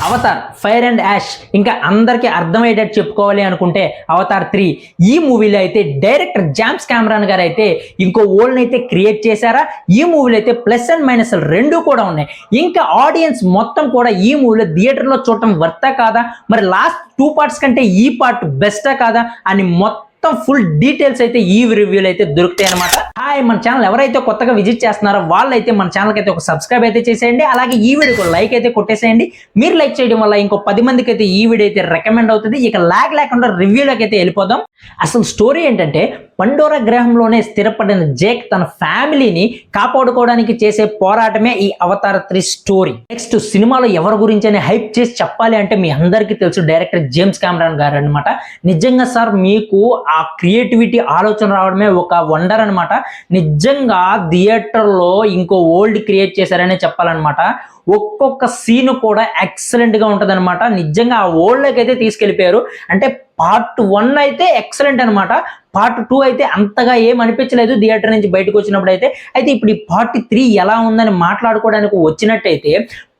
Avatar fire and ash ఇంకా అందరికీ అర్థమయ్యేటట్టు చెప్పుకోవాలి అనుకుంటే అవతార్ 3 ఈ మూవీలో అయితే డైరెక్టర్ జేమ్స్ కెమెరాన్ గారు అయితే ఇంకో వరల్డ్ అయితే క్రియేట్ చేశారా. ఈ మూవీలో అయితే ప్లస్ అండ్ మైనస్ రెండు కూడా ఉన్నాయి. ఇంకా ఆడియన్స్ మొత్తం కూడా ఈ మూవీలో థియేటర్లో చూడటం వర్తా కాదా, మరి లాస్ట్ 2 పార్ట్స్ కంటే ఈ పార్ట్ బెస్టా కాదా అని మొత్తం ఫుల్ డీటెయిల్స్ అయితే ఈ రివ్యూలు అయితే దొరుకుతాయి అనమాట. హాయ్, మన ఛానల్ ఎవరైతే కొత్తగా విజిట్ చేస్తున్నారో వాళ్ళైతే మన ఛానల్కి అయితే ఒక సబ్స్క్రైబ్ అయితే చేసేయండి. అలాగే ఈ వీడియోకి లైక్ అయితే కొట్టేసేయండి. మీరు లైక్ చేయడం వల్ల ఇంకో 10 మందికి అయితే ఈ వీడియో అయితే రికమెండ్ అవుతుంది. ఇక లాగ్ లేకుండా రివ్యూలోకి అయితే వెళ్ళిపోదాం. అసలు స్టోరీ ఏంటంటే, పండోరా గ్రహంలోనే స్థిరపడిన జేక్ తన ఫ్యామిలీని కాపాడుకోవడానికి చేసే పోరాటమే ఈ అవతార్ 3 స్టోరీ. నెక్స్ట్ సినిమాలో ఎవరి గురించి అని హైప్ చేసి చెప్పాలి అంటే మీ అందరికీ తెలుసు, డైరెక్టర్ జేమ్స్ కెమెరాన్ గారు అనమాట. నిజంగా సార్, మీకు ఆ క్రియేటివిటీ ఆలోచన రావడమే ఒక వండర్ అనమాట. నిజంగా థియేటర్లో ఇంకో వరల్డ్ క్రియేట్ చేశారనే చెప్పాలన్నమాట. ఒక్కొక్క సీన్ కూడా ఎక్సలెంట్ గా ఉంటది అనమాట. నిజంగా ఆ వరల్డ్ లోకి అయితే తీసుకెళ్లిపోయారు. అంటే పార్ట్ 1 అయితే ఎక్సలెంట్ అనమాట. పార్ట్ 2 అయితే అంతగా ఏం అనిపించలేదు థియేటర్ నుంచి బయటకు వచ్చినప్పుడు అయితే. ఇప్పుడు ఈ పార్ట్ 3 ఎలా ఉందని మాట్లాడుకోవడానికి వచ్చినట్టయితే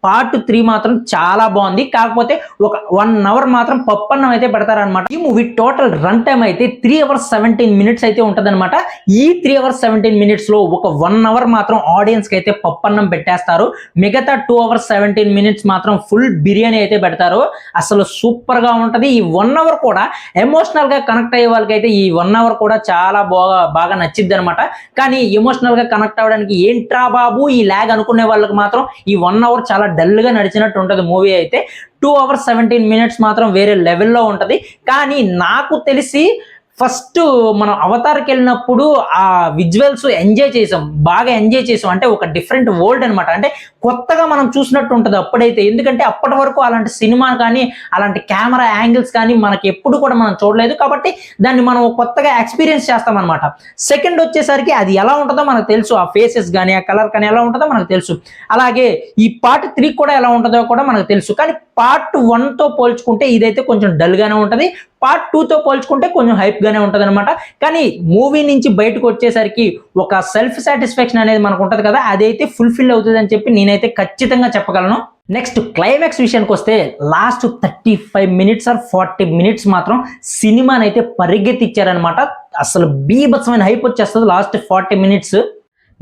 పార్ట్ 3 మాత్రం చాలా బాగుంది. కాకపోతే ఒక 1 అవర్ మాత్రం పప్పన్నం అయితే పెడతారనమాట. ఈ మూవీ టోటల్ రన్ టైం అయితే 3 hours 17 minutes అయితే ఉంటదన్నమాట. ఈ 3 hours 17 minutes లో ఒక 1 hour మాత్రం ఆడియన్స్ కి అయితే పప్పన్నం పెట్టేస్తారు. మిగతా 2 hours 17 minutes మాత్రం ఫుల్ బిర్యానీ అయితే పెడతారు. అసలు సూపర్ గా ఉంటది. ఈ 1 hour కూడా ఎమోషనల్ గా కనెక్ట్ అయ్యే వాళ్ళకి అయితే ఈ 1 hour కూడా చాలా బాగా నచ్చిద్ది అనమాట. కానీ ఎమోషనల్ గా కనెక్ట్ అవ్వడానికి ఏంట్రా బాబు ఈ లాగ్ అనుకునే వాళ్ళకి మాత్రం ఈ 1 hour చాలా డల్ గా నడిచినట్టు ఉంటది మూవీ అయితే. 2 hours 17 minutes మాత్రం వేరే లెవెల్లో ఉంటది. కానీ నాకు తెలిసి ఫస్ట్ మనం అవతార్కి వెళ్ళినప్పుడు ఆ విజువల్స్ బాగా ఎంజాయ్ చేసాం. అంటే ఒక డిఫరెంట్ వరల్డ్ అనమాట. అంటే కొత్తగా మనం చూసినట్టు ఉంటుంది అప్పుడైతే. ఎందుకంటే అప్పటి వరకు అలాంటి సినిమా కానీ అలాంటి కెమెరా యాంగిల్స్ కానీ మనకి ఎప్పుడు కూడా మనం చూడలేదు. కాబట్టి దాన్ని మనం కొత్తగా ఎక్స్పీరియన్స్ చేస్తాం అనమాట. సెకండ్ వచ్చేసరికి అది ఎలా ఉంటుందో మనకు తెలుసు. ఆ ఫేసెస్ కానీ ఆ కలర్ కానీ ఎలా ఉంటుందో మనకు తెలుసు. అలాగే ఈ పార్ట్ 3 కూడా ఎలా ఉంటుందో కూడా మనకు తెలుసు. కానీ పార్ట్ 1తో పోల్చుకుంటే ఇదైతే కొంచెం డల్ గానే ఉంటది. పార్ట్ 2తో పోల్చుకుంటే కొంచెం హైప్ గానే ఉంటది అనమాట. కానీ మూవీ నుంచి బయటకు వచ్చేసరికి ఒక సెల్ఫ్ సాటిస్ఫాక్షన్ అనేది మనకు ఉంటది కదా, అదైతే ఫుల్ఫిల్ అవుతుంది అని చెప్పి నేనైతే ఖచ్చితంగా చెప్పగలను. నెక్స్ట్ క్లైమాక్స్ విషయానికి వస్తే లాస్ట్ 35 minutes or 40 minutes మాత్రం సినిమాని అయితే పరిగెత్తిచ్చారనమాట. అసలు బీభత్సమైన హైప్ వచ్చేస్తుంది last 40 minutes.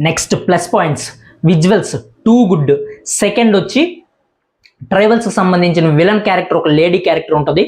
Next plus points, visuals too good. Second వచ్చి ట్రైబల్స్ కి సంబంధించిన విలన్ క్యారెక్టర్, ఒక లేడీ క్యారెక్టర్ ఉంటుంది,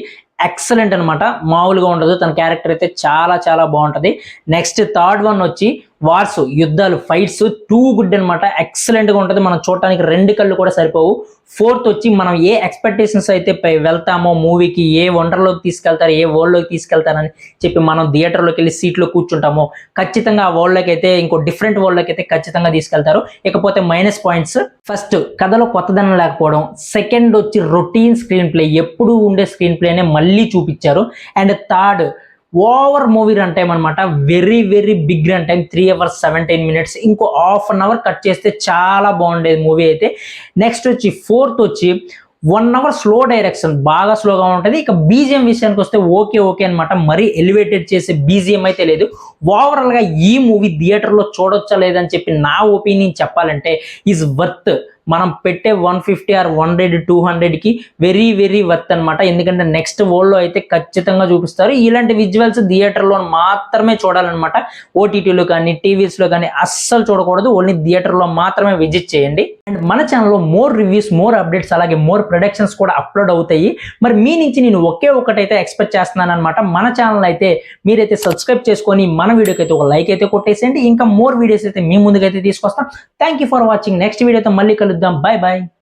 ఎక్సలెంట్ అనమాట. మామూలుగా ఉండదు. తన క్యారెక్టర్ అయితే చాలా చాలా బాగుంటది. నెక్స్ట్ థర్డ్ వన్ వచ్చి వార్స్, యుద్ధాలు, ఫైట్స్ టూ గుడ్ అనమాట. ఎక్సలెంట్ గా ఉంటుంది. మనం చూడటానికి 2 కళ్ళు కూడా సరిపోవు. ఫోర్త్ వచ్చి మనం ఏ ఎక్స్పెక్టేషన్స్ అయితే వెళ్తామో మూవీకి, ఏ వండర్లోకి తీసుకెళ్తారు, ఏ వరల్డ్లోకి తీసుకెళ్తారని చెప్పి మనం థియేటర్లోకి వెళ్ళి సీట్లో కూర్చుంటామో ఖచ్చితంగా ఆ వరల్డ్లోకి అయితే, ఇంకో డిఫరెంట్ వరల్డ్లోకి అయితే ఖచ్చితంగా తీసుకెళ్తారు. ఇకపోతే మైనస్ పాయింట్స్, ఫస్ట్ కథలో కొత్తదనం లేకపోవడం. సెకండ్ వచ్చి రొటీన్ స్క్రీన్ ప్లే, ఎప్పుడు ఉండే స్క్రీన్ ప్లేనే మళ్ళీ చూపించారు. And third over movie run time అనమాట. Very very big run time, 3 hours 17 minutes. ఇంకో ½ an hour కట్ చేస్తే చాలా బాగుండేది మూవీ అయితే. నెక్స్ట్ వచ్చి ఫోర్త్ వచ్చి 1 hour స్లో డైరెక్షన్, బాగా స్లోగా ఉంటుంది. ఇక బీజిఎం విషయానికి వస్తే ఓకే అనమాట. మరీ ఎలివేటెడ్ చేసే బీజిఎం అయితే లేదు. ఓవరాల్ గా ఈ మూవీ థియేటర్లో చూడొచ్చా లేదని చెప్పి నా ఒపీనియన్ చెప్పాలంటే ఈజ్ వర్త్. మనం పెట్టే 150 or 100 200కి వెరీ వెరీ వర్త్ అనమాట. ఎందుకంటే నెక్స్ట్ వరల్డ్లో అయితే ఖచ్చితంగా చూపిస్తారు. ఇలాంటి విజువల్స్ థియేటర్లో మాత్రమే చూడాలన్నమాట. ఓటీటీలో కానీ టీవీస్లో కానీ అస్సలు చూడకూడదు. ఓన్లీ థియేటర్లో మాత్రమే విజిట్ చేయండి. అండ్ మన ఛానల్లో మోర్ రివ్యూస్, మోర్ అప్డేట్స్, అలాగే మోర్ ప్రొడక్షన్స్ కూడా అప్లోడ్ అవుతాయి. మరి మీ నుంచి నేను ఒకటైతే ఎక్స్పెక్ట్ చేస్తున్నాను అనమాట. మన ఛానల్ అయితే మీరైతే సబ్స్క్రైబ్ చేసుకొని మన వీడియోకి అయితే ఒక లైక్ అయితే కొట్టేసేయండి. ఇంకా మోర్ వీడియోస్ అయితే మీ ముందుకైతే తీసుకొస్తాం. Thank you for watching. Next వీడియోతో మళ్ళీ కలుద్దాం. Bye bye.